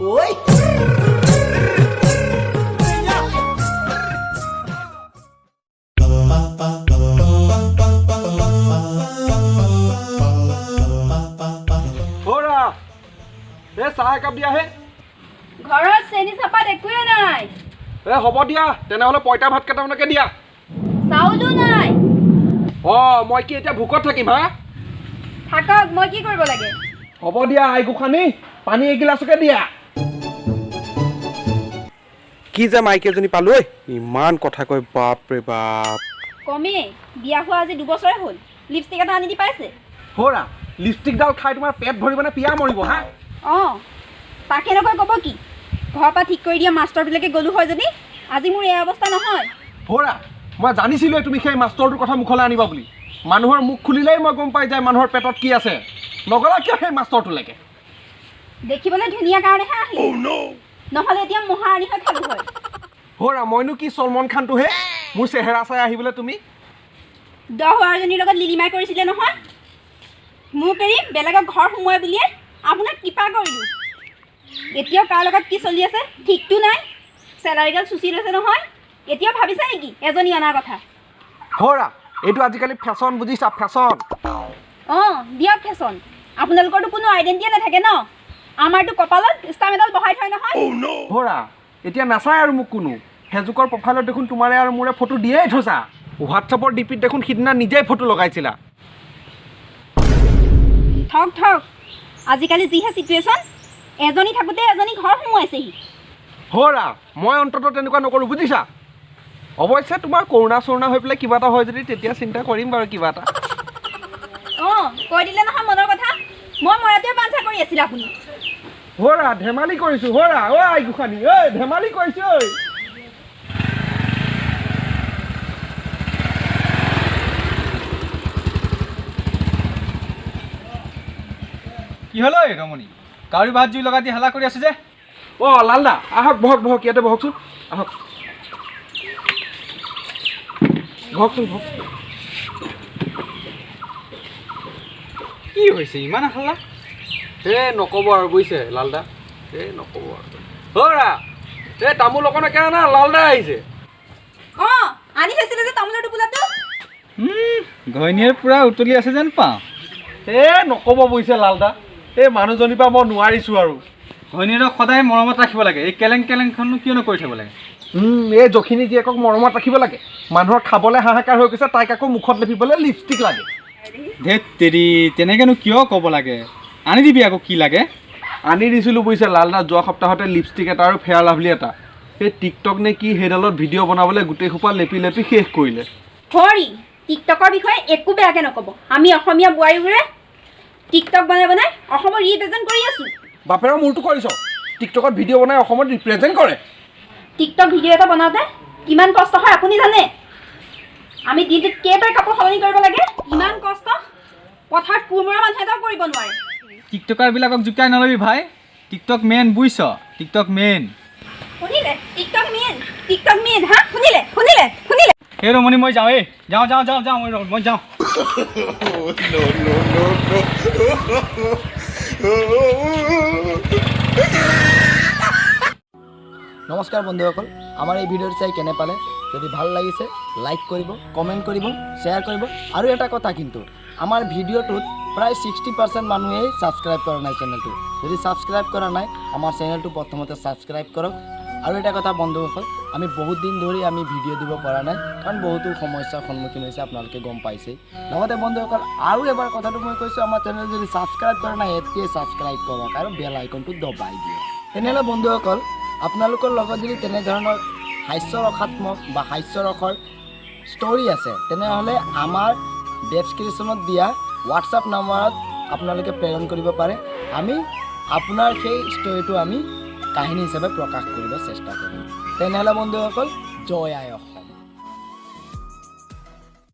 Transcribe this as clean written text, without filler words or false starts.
ঐ চাহ একাপ দিয়াহে ঘৰত চেনি চাপাত একোৱে নাই হ'ব দিয়া তেনেহ'লে পইতা ভাত কেইটামানকে দিয়া চাউলো নাই মই কি এতিয়া ভোকত থাকিম হা থাকক মই কি কৰিব লাগে হ'ব দিয়া আই গোসানী পানী এগিলাচকে দিয়া কি যে মাইকী এজনী পালো ইমান কথা কয় বাপৰে বাপ কমে বিয়া হোৱা আজি 2 বছৰে হ'ল লিপষ্টিক এটা আনি দি পাইছে হৰা লিপষ্টিকডাল খাই তোমাৰ পেট ভৰি মানে পিয়া মৰিব হা তাকে নকয় ক'ব কি ঘৰৰ পৰা ঠিক কৰি দিয়া মাষ্টৰবিলাকে গ'লো হয় যদি আজি মোৰ এই অৱস্থা নহয় হৰা মই জানিছিলোঁ তুমি সেই মাষ্টৰটোৰ কথা মুখলৈ আনিবা বুলি মানুহৰ মুখ খুলিলেই মই গম পাই যায় মানুহৰ পেটত কি আছে নগলা কিয় সেই মাষ্টৰটোলৈকে দেখিবলৈ ধুনীয়া কাৰণেহে আহিলে নহ'লে এতিয়া মহাৰাণী হৈ খালো হয় হৰা মইনো কি চলমান খানটোহে মোৰ চেহেৰা চাই আহিবলৈ তুমি 10-12জনীৰ লগত লিলিমাই কৰিছিলে নহয় মোক এৰি বেলেগক ঘৰ সোমোৱাই বুলিয়ে আপোনাক কৃপা কৰিলোঁ এতিয়াও কাৰ লগত কি চলি আছে ঠিকটো নাই চেলাৰীডাল চুচি লৈছে নহয় এতিয়াও ভাবিছে নেকি এজনী অনাৰ কথা হৰা এইটো আজিকালি ফেশ্বন বুজিছা ফেশ্বন দিয়ক ফেশ্বন আপোনালোকৰতো কোনো আইডেণ্টিটি নাথাকে ন আমাৰতো কপালত ষ্টাম্প এডাল বহাই থয় নহয় হৰা এতিয়া নাচায় আৰু মোক কোনো ফেচবুকৰ প্ৰফাইলত দেখোন তোমাৰে আৰু মোৰে ফটো দিয়েই থৈছা হোৱাটছআপৰ ডিপিত দেখোন সিদিনা নিজেই ফটো লগাইছিলা ঠক আজিকালি যিহে চিটুৱেশ্যন এজনী থাকোঁতে এজনী ঘৰ সোমোৱাইছেহি হৰা মই অন্ততঃ তেনেকুৱা নকৰোঁ বুজিছা অৱশ্যে তোমাৰ কৰোণা চৰোণা হৈ পেলাই কিবা এটা হয় যদি তেতিয়া চিন্তা কৰিম বাৰু কিবা এটা কৈ দিলে নহয় মনৰ কথা মই মৰাতেও বাঞ্ছা কৰি আছিলে আপুনি হৰা ধেমালি কৰিছোঁ হৰা আই গোসানী ধেমালি কৰিছোঁ কি হ'ল ৰমণী কাউৰী বাদ জুই লগাই দি হালা কৰি আছো যে লালদা আহক বহক ইয়াতে বহকচোন আহক বহকচোন কি হৈছে ইমান হাল্লা নক'ব আৰু বুজিছে লালদা নক'ব আৰু হৰা তামোল অকণকে আনা লালদা আহিছে আনি থৈছিলে যে তামোলৰ টোপোলাটো ঘৈণীয়েৰ পূৰা উতলি আছে যেন পাওঁ নক'ব বুজিছে লালদা মানুহজনীৰ পৰা মই নোৱাৰিছোঁ আৰু ঘৈণীয়েৰক সদায় মৰমত ৰাখিব লাগে এই কেলেংখননো কিয় নকৰি থ'ব লাগে এই যখিনী জীয়েকক মৰমত ৰাখিব লাগে মানুহৰ খাবলৈ হাহাকাৰ হৈ গৈছে তাইক আকৌ মুখত লেপিবলৈ লিপষ্টিক লাগে ধেত তেৰি তেনেকৈনো কিয় ক'ব লাগে আনি দিবি আকৌ কি লাগে আনি দিছিলোঁ বুজিছে লালদা যোৱা সপ্তাহতে লিপষ্টিক এটা আৰু ফেয়াৰ লাভলি এটা এই টিকটক নে কি সেইডালত ভিডিঅ' বনাবলৈ গোটেই সোপা লেপি শেষ কৰিলে টিকটকৰ বিষয়ে একো বেয়াকৈ নক'ব আমি অসমীয়া বোৱাৰীবোৰে টিকটক বনাই অসমৰ ৰিপ্ৰেজেণ্ট কৰি আছোঁ বাপেৰৰ মূৰটো কৰিছ টিকটকত ভিডিঅ' বনাই অসমত ৰিপ্ৰেজেণ্ট কৰে টিকটক ভিডিঅ' এটা বনাওঁতে কিমান কষ্ট হয় আপুনি জানে আমি দিনটোত কেইবাৰ কাপোৰ সলনি কৰিব লাগে ইমান কষ্ট পথাৰত কোমোৰা মানুহ এটাও কৰিব নোৱাৰে টিকটকাৰবিলাকক জোকাই নল'বি ভাই টিকটক মেইন বুজিছ টিকটক মেইন শুনিলে টিকটক মেইন হা শুনিলে সেই ৰমণী মই যাওঁ যাওঁ মই যাওঁ নমস্কাৰ বন্ধুসকল আমাৰ এই ভিডিঅ'টো চাই কেনে পালে যদি ভাল লাগিছে লাইক কৰিব কমেণ্ট কৰিব শ্বেয়াৰ কৰিব আৰু এটা কথা কিন্তু আমাৰ ভিডিঅ'টোত প্ৰায় 60% মানুহেই ছাবস্ক্ৰাইব কৰা নাই চেনেলটো যদি ছাবস্ক্ৰাইব কৰা নাই আমাৰ চেনেলটো প্ৰথমতে ছাবস্ক্ৰাইব কৰক আৰু এটা কথা বন্ধুসকল আমি বহুত দিন ধৰি আমি ভিডিঅ' দিব পৰা নাই কাৰণ বহুতো সমস্যাৰ সন্মুখীন হৈছে আপোনালোকে গম পাইছেই লগতে বন্ধুসকল আৰু এবাৰ কথাটো মই কৈছোঁ আমাৰ চেনেল যদি ছাবস্ক্ৰাইব কৰা নাই এতিয়াই ছাবস্ক্ৰাইব কৰক আৰু বেল আইকনটো দবাই দিয়ক তেনেহ'লে বন্ধুসকল আপোনালোকৰ লগত যদি তেনেধৰণৰ হাস্যৰসাত্মক বা হাস্যৰসৰ ষ্টৰি আছে তেনেহ'লে আমাৰ ডেছক্ৰিপশ্যনত দিয়া হোৱাটছআপ নম্বৰত আপোনালোকে প্ৰেৰণ কৰিব পাৰে আমি আপোনাৰ সেই ষ্টৰিটো আমি কাহিনী হিচাপে প্ৰকাশ কৰিব চেষ্টা কৰিম তেনেহ'লে বন্ধুসকল জয় আই অসম।